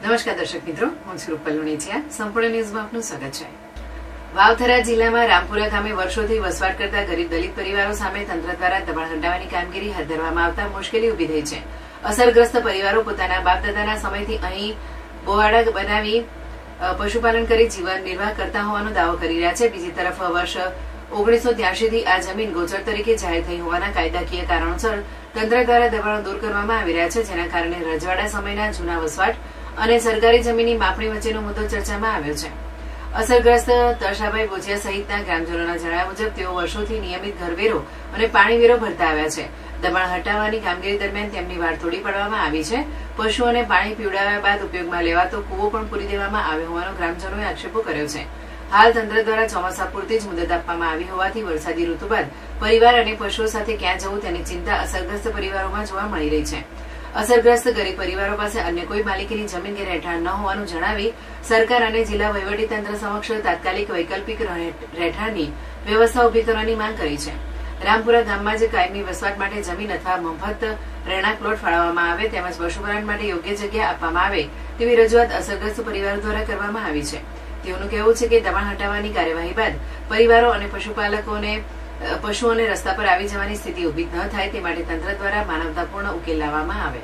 નમસ્કાર દર્શક મિત્રો, હું છું રૂપલ લુણીચિયા. સંપૂર્ણ ન્યૂઝમાં આપનું સ્વાગત છે. વાવથરા જિલ્લામાં રામપુરા ગામે વર્ષોથી વસવાટ કરતા ગરીબ દલિત પરિવારો સામે તંત્ર દ્વારા દબાણ હટાવવાની કામગીરી હાથ ધરવામાં આવતા મુશ્કેલી ઉભી થઈ છે. અસરગ્રસ્ત પરિવારો પોતાના બાપદાદાના સમયથી અહીં બોવાડા બનાવી પશુપાલન કરી જીવન નિર્વાહ કરતા હોવાનો દાવો કરી રહ્યા છે. બીજી તરફ વર્ષ 1983 થી આ જમીન ગોચર તરીકે જાહેર થઈ હોવાના કાયદાકીય કારણોસર તંત્ર દ્વારા દબાણો દૂર કરવામાં આવી રહ્યા છે, જેના કારણે રજવાડા સમયના જૂના વસવાટ અને સરકારી જમીનની માપણી વચ્ચેનો મુદ્દો ચર્ચામાં આવ્યો છે. અસરગ્રસ્ત તરસાભાઈ બોચિયા સહિતના ગ્રામજનોના જણાવ્યા મુજબ તેઓ વર્ષોથી નિયમિત ઘરવેરો અને પાણીવેરો ભરતા આવ્યા છે. દબાણ હટાવવાની કામગીરી દરમિયાન તેમની વાડ તોડી પાડવામાં આવી છે. પશુઓને પાણી પીવડાવ્યા બાદ ઉપયોગમાં લેવાતો કૂવો પણ પૂરી દેવામાં આવ્યો હોવાનો ગ્રામજનોએ આક્ષેપો કર્યો છે. હાલ તંત્ર દ્વારા ચોમાસા પૂરતી જ મુદત આપવામાં આવી હોવાથી વરસાદી ઋતુ બાદ પરિવાર અને પશુઓ સાથે ક્યાં જવું તેની ચિંતા અસરગ્રસ્ત પરિવારોમાં જોવા મળી રહી છે. અસરગ્રસ્ત ગરીબ પરિવારો પાસે અન્ય કોઈ માલિકીની જમીન કે રહેઠાણ ન હોવાનું જણાવી સરકાર અને જિલ્લા વહીવટીતંત્ર સમક્ષ તાત્કાલિક વૈકલ્પિક રહેઠાણની વ્યવસ્થા ઉભી કરવાની માંગ કરી છે. રામપુરા ગામમાં જ કાયમી વસવાટ માટે જમીન અથવા મફત રહેણાંક પ્લોટ ફાળવવામાં આવે તેમજ પશુપાલન માટે યોગ્ય જગ્યા આપવામાં આવે તેવી રજૂઆત અસરગ્રસ્ત પરિવારો દ્વારા કરવામાં આવી છે. તેઓનું કહેવું છે કે દબાણ હટાવવાની કાર્યવાહી બાદ પરિવારો અને પશુઓને રસ્તા પર આવી જવાની સ્થિતિ ઉભી ન થાય તે માટે તંત્ર દ્વારા માનવતાપૂર્ણ ઉકેલ લાવવામાં આવે.